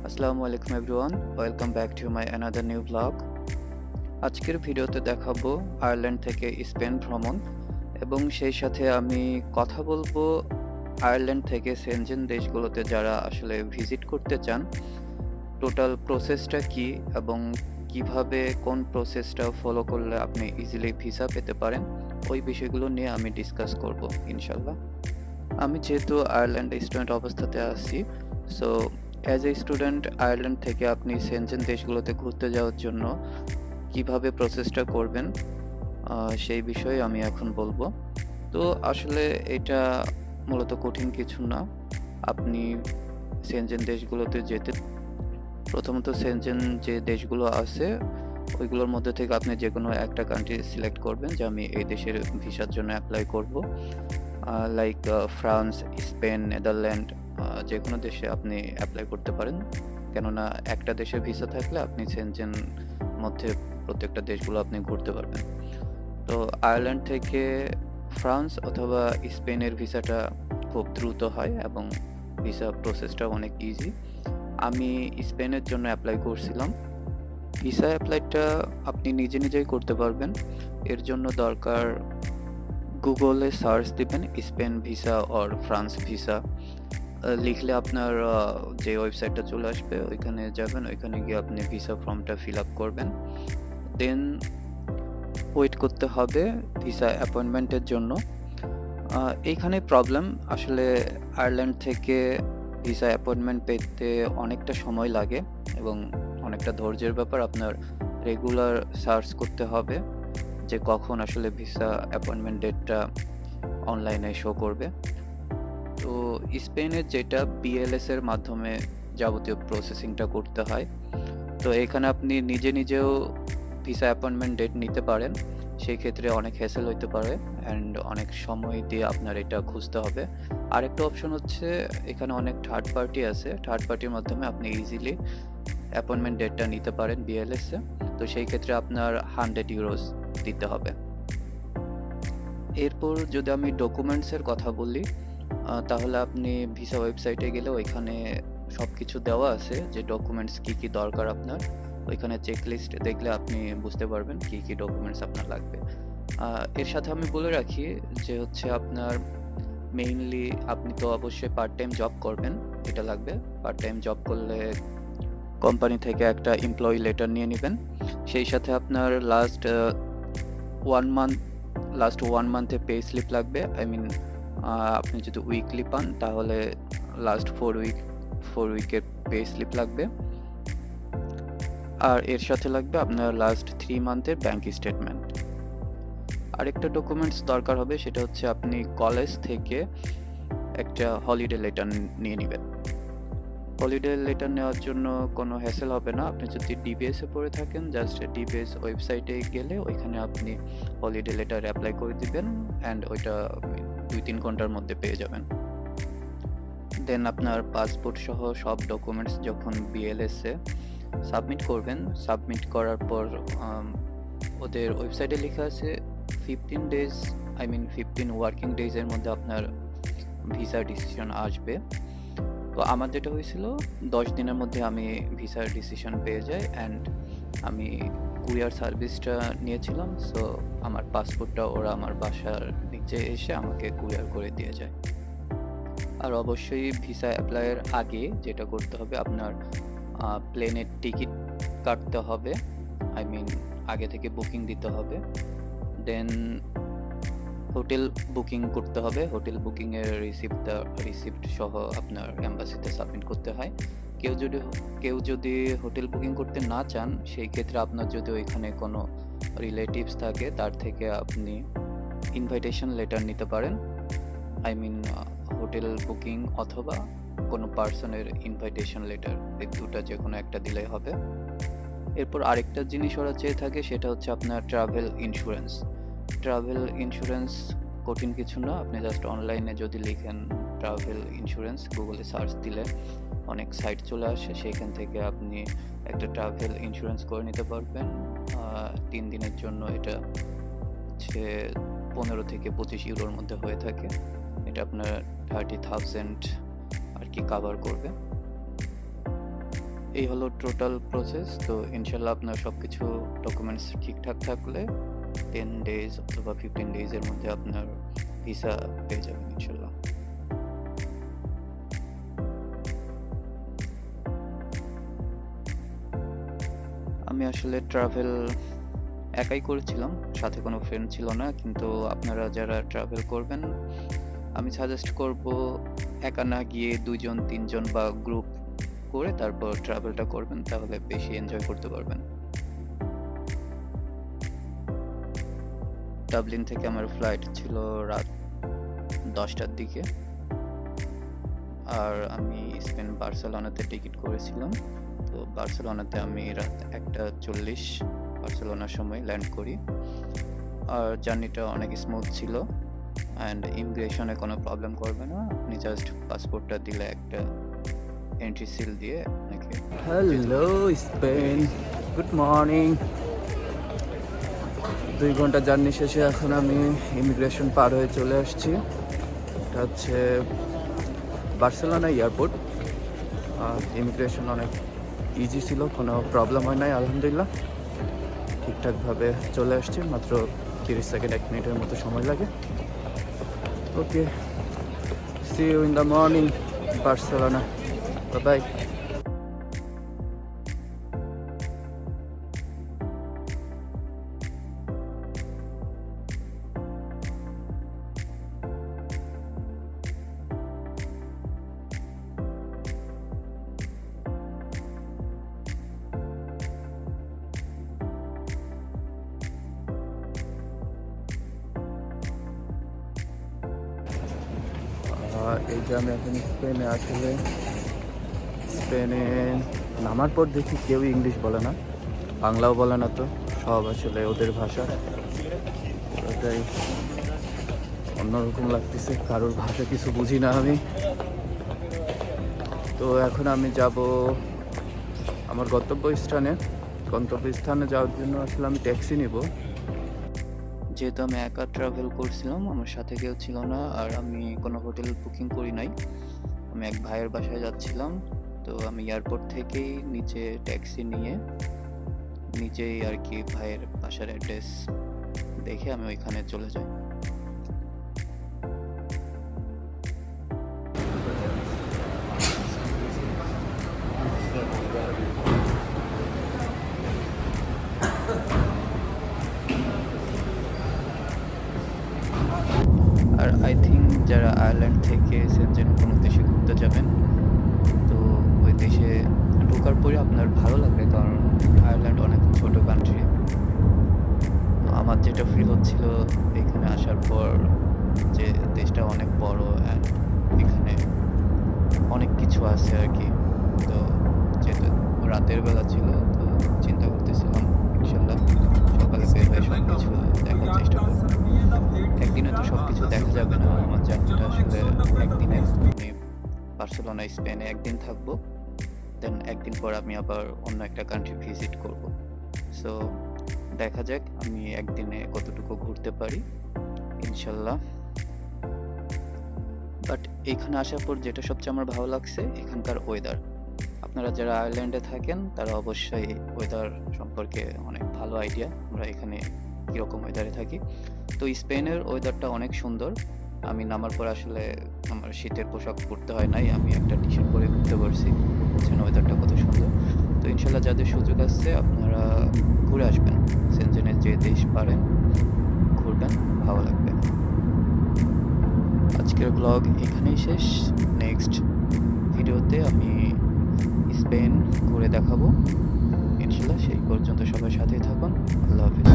আসসালামু আলাইকুম everyone, welcome back to my another new blog. আজকের ভিডিওতে দেখাবো আয়ারল্যান্ড থেকে স্পেন ভ্রমণ এবং সেই সাথে আমি কথা বলবো আয়ারল্যান্ড থেকে সেনজেন দেশগুলোতে যারা আসলে ভিজিট করতে চান, টোটাল প্রসেসটা কি এবং কিভাবে কোন প্রসেসটা ফলো করলে আপনি ইজিলি ভিসা পেতে পারেন, ওই বিষয়গুলো নিয়ে আমি ডিসকাস করব ইনশাল্লাহ। আমি যেহেতু আয়ারল্যান্ডে স্টুডেন্ট অবস্থাতে আছি, so as a student Ireland থেকে আপনি সেনজেন দেশগুলোতে ঘুরতে যাওয়ার জন্য কিভাবে প্রসেসটা করবেন সেই বিষয়ে আমি এখন বলবো। তো আসলে এটা মূলত কঠিন কিছু না। আপনি সেনজেন দেশগুলোতে যেতে প্রথমত সেনজেন যে দেশগুলো আছে ওইগুলোর মধ্যে থেকে আপনি যে কোনো একটা কান্ট্রি সিলেক্ট করবেন যে আমি এই দেশের ভিসার জন্য অ্যাপ্লাই করব। লাইক ফ্রান্স, স্পেন, নেদারল্যান্ড, যে কোনো দেশে আপনি অ্যাপ্লাই করতে পারেন। কেননা একটা দেশের ভিসা থাকলে আপনি সেনজেন মধ্যে প্রত্যেকটা দেশগুলো আপনি ঘুরতে পারবেন। তো আয়ারল্যান্ড থেকে ফ্রান্স অথবা স্পেনের ভিসাটা খুব দ্রুত হয় এবং ভিসা প্রসেসটা অনেক ইজি। আমি স্পেনের জন্য অ্যাপ্লাই করছিলাম। ভিসা অ্যাপ্লাইটা আপনি নিজে নিজেই করতে পারবেন। এর জন্য দরকার গুগলে সার্চ দিবেন Spain visa or France visa, লিখলে আপনার যে ওয়েবসাইটটা চলে আসবে ওইখানে যাবেন, ওইখানে গিয়ে আপনি ভিসা ফর্মটা ফিল আপ করবেন। দেন ওয়েট করতে হবে ভিসা অ্যাপয়েন্টমেন্টের জন্য। এইখানে প্রবলেম আসলে আয়ারল্যান্ড থেকে ভিসা অ্যাপয়েন্টমেন্ট পেতে অনেকটা সময় লাগে এবং অনেকটা ধৈর্যের ব্যাপার। আপনার রেগুলার সার্চ করতে হবে যে কখন আসলে ভিসা অ্যাপয়েন্টমেন্ট ডেটটা অনলাইনে শো করবে। তো স্পেনের যেটা বিএলএস এর মাধ্যমে যাবতীয় প্রসেসিংটা করতে হয়। তো এখানে আপনি নিজে নিজেও ভিসা অ্যাপয়েন্টমেন্ট ডেট নিতে পারেন। সেই ক্ষেত্রে অনেক হ্যাসেল হইতে পারে অ্যান্ড অনেক সময় দিয়ে আপনার এটা খুঁজতে হবে। আরেকটা অপশন হচ্ছে এখানে অনেক থার্ড পার্টি আছে। থার্ড পার্টির মাধ্যমে আপনি ইজিলি অ্যাপয়েন্টমেন্ট ডেটটা নিতে পারেন বিএলএস এ। তো সেই ক্ষেত্রে আপনার 100 ইউরোস দিতে হবে। এরপর যদি আমি ডকুমেন্টসের কথা বলি, তাহলে আপনি ভিসা ওয়েবসাইটে গেলে ওইখানে সবকিছু দেওয়া আছে যে ডকুমেন্টস কি কি দরকার আপনার। ওইখানে চেকলিস্ট দেখলে আপনি বুঝতে পারবেন কি কি ডকুমেন্টস আপনার লাগবে। এর সাথে আমি বলে রাখি যে হচ্ছে আপনার মেইনলি আপনি তো অবশ্যই পার্ট টাইম জব করবেন, এটা লাগবে। পার্ট টাইম জব করলে কোম্পানি থেকে একটা এমপ্লয়ি লেটার নিয়ে নেবেন। সেই সাথে আপনার ওয়ান মান্থ লাস্ট 1 মান্থের পে স্লিপ লাগবে। আই মিন আপনি যদি উইকলি পান তাহলে লাস্ট 4 উইকের পে স্লিপ লাগবে। আর এর সাথে লাগবে আপনার লাস্ট 3 মান্থের ব্যাংক স্টেটমেন্ট। আরেকটা ডকুমেন্টস দরকার হবে, সেটা হচ্ছে আপনি কলেজ থেকে একটা হলিডে লেটার নিয়ে নেবেন। হলিডে লেটার নেওয়ার জন্য কোনো হ্যাসেল হবে না। আপনি যদি ডিবিএস এ পড়ে থাকেন, জাস্ট ডিবিএস ওয়েবসাইটে গেলে ওইখানে আপনি হলিডে লেটার অ্যাপ্লাই করে দিবেন অ্যান্ড ওইটা 2-3 ঘন্টার মধ্যে পেয়ে যাবেন। দেন আপনার পাসপোর্ট সহ সব ডকুমেন্টস যখন বিএলএস এ সাবমিট করবেন, সাবমিট করার পর ওদের ওয়েবসাইটে লেখা আছে 15 ওয়ার্কিং ডেজের মধ্যে আপনার ভিসার ডিসিশন আসবে। তো আমার যেটা হয়েছিল 10 দিনের মধ্যে আমি ভিসার ডিসিশন পেয়ে যাই অ্যান্ড আমি কুরিয়ার সার্ভিসটা নিয়েছিলাম। সো আমার পাসপোর্টটা ওরা আমার বাসার নিচে এসে আমাকে কুরিয়ার করে দিয়ে যায়। আর অবশ্যই ভিসা অ্যাপ্লাইয়ের আগে যেটা করতে হবে, আপনার প্লেনের টিকিট কাটতে হবে। আই মিন আগে থেকে বুকিং দিতে হবে। দেন হোটেল বুকিং করতে হবে। হোটেল বুকিংয়ের রিসিপ্ট সহ আপনার এম্বাসিতে সাবমিট করতে হয়। কেউ যদি হোটেল বুকিং করতে না চান, সেই ক্ষেত্রে আপনার যদি ওইখানে কোনো রিলেটিভস থাকে তার থেকে আপনি ইনভাইটেশন লেটার নিতে পারেন। আই মিন হোটেল বুকিং অথবা কোনো পার্সনের ইনভাইটেশন লেটার, এই দুটো যে কোনো একটা দিলেই হবে। এরপর আরেকটা জিনিস ওরা চেয়ে থাকে, সেটা হচ্ছে আপনার ট্রাভেল ইন্স্যুরেন্স। ট্রাভেল ইন্স্যুরেন্স কঠিন কিছু না। আপনি জাস্ট অনলাইনে যদি লিখেন ট্রাভেল ইন্স্যুরেন্স, গুগলে সার্চ দিলে অনেক সাইট চলে আসে, সেইখান থেকে আপনি একটা ট্রাভেল ইন্স্যুরেন্স করে নিতে পারবেন। 3 দিনের জন্য এটা হচ্ছে 15 থেকে 25 ইউরোর মধ্যে হয়ে থাকে। এটা আপনার 30,000 আর কি কাভার করবে। এই হলো টোটাল প্রসেস। তো ইনশাল্লাহ আপনার সবকিছু ডকুমেন্টস ঠিকঠাক থাকলে 10 ডেজ অথবা 15 ডেজের মধ্যে আপনার ভিসা পেয়ে যাবেন ইনশাল্লাহ। আমি আসলে ট্রাভেল একাই করেছিলাম, সাথে কোনো ফ্রেন্ড ছিল না। কিন্তু আপনারা যারা ট্রাভেল করবেন, আমি সাজেস্ট করব একা না গিয়ে 2 জন 3 জন বা গ্রুপ করে তারপর ট্রাভেলটা করবেন, তাহলে বেশি এনজয় করতে পারবেন। ডাবলিন থেকে আমার ফ্লাইট ছিল রাত 10টার দিকে, আর আমি স্পেন বার্সেলোনাতে টিকিট করেছিলাম। তো বার্সেলোনাতে আমি রাত 1:40 বার্সেলোনার সময় ল্যান্ড করি। আর জার্নিটা অনেক স্মুথ ছিল, অ্যান্ড ইমিগ্রেশনে কোনো প্রবলেম করবে না। আপনি জাস্ট পাসপোর্টটা দিলে একটা এন্ট্রি সিল দিয়ে আপনাকে। Hello Spain, good morning. 2 ঘন্টা জার্নি শেষে এখন আমি ইমিগ্রেশন পার হয়ে চলে আসছি। এটা হচ্ছে বার্সেলোনা এয়ারপোর্ট। ইমিগ্রেশন অনেক ইজি ছিল, কোনো প্রবলেম হয় নাই আলহামদুলিল্লাহ। ঠিকঠাকভাবে চলে আসছি, মাত্র 30 সেকেন্ড 1 মিনিটের মতো সময় লাগে। Okay, see you in the morning Barcelona, bye. এই যে আমি এখন স্পেনে, আসলে স্পেনে নামার পর দেখি কেউ ইংলিশ বলে না, বাংলাও বলে না, তো সব আসলে ওদের ভাষা। ওটাই অন্যরকম লাগতেছে, কারোর ভাষা কিছু বুঝি না আমি। তো এখন আমি যাব আমার গন্তব্যস্থানে যাওয়ার জন্য আসলে আমি ট্যাক্সি নিব। যেহেতু আমি একা ট্রাভেল করছিলাম, আমার সাথে কেউ ছিল না, আর আমি কোনো হোটেল বুকিং করি নাই। আমি এক ভাইয়ের বাসায় যাচ্ছিলাম। তো আমি এয়ারপোর্ট থেকেই নিচে ট্যাক্সি নিয়ে নিজেই আর কি ভাইয়ের বাসার অ্যাড্রেস দেখে আমি ওইখানে চলে যাই। আর আই থিঙ্ক যারা আয়ারল্যান্ড থেকে সেনজেন কোনো দেশে ঘুরতে যাবেন, তো ওই দেশে ঢোকার পরে আপনার ভালো লাগবে, কারণ আয়ারল্যান্ড অনেক ছোট কান্ট্রি। আমার যেটা ফিল হচ্ছিল এখানে আসার পর, যে দেশটা অনেক বড় অ্যান্ড এখানে অনেক কিছু আছে আর কি। তো যেহেতু রাতের বেলা ছিল, তো চিন্তা করতেছিলাম ইনশাল্লাহ সকালে বের হয়ে সব কিছু দেখার চেষ্টা করবো। একদিনে তো সব কিছু দেখা যাবে না, আমার জার্নিটা আসলে একদিনে। আমি বার্সেলোনা স্পেনে একদিন থাকবো, দেন একদিন পর আমি আবার অন্য একটা কান্ট্রি ভিজিট করব। সো দেখা যাক আমি একদিনে কতটুকু ঘুরতে পারি ইনশাল্লাহ। বাট এখানে আসার পর যেটা সবচেয়ে আমার ভালো লাগছে, এখানকার ওয়েদার। আপনারা যারা আয়ারল্যান্ডে থাকেন তারা অবশ্যই ওয়েদার সম্পর্কে অনেক ভালো আইডিয়া, আমরা এখানে কীরকম ওয়েদারে থাকি। তো স্পেনের ওয়েদারটা অনেক সুন্দর। আমি নামার পর আসলে আমার শীতের পোশাক পরতে হয় নাই, আমি একটা টি শার্ট পরে ঘুরতে পারছি। বুঝছেন ওয়েদারটা কত সুন্দর। তো ইনশাল্লাহ যাদের সুযোগ আছে আপনারা ঘুরে আসবেন, সেনজেনের যে দেশ পারেন ঘুরবেন, ভালো লাগবে। আজকের ব্লগ এখানেই শেষ। নেক্সট ভিডিওতে আমি স্পেন ঘুরে দেখাবো ইনশাল্লাহ। সেই পর্যন্ত সবার সাথেই থাকুন। আল্লাহ হাফিজ।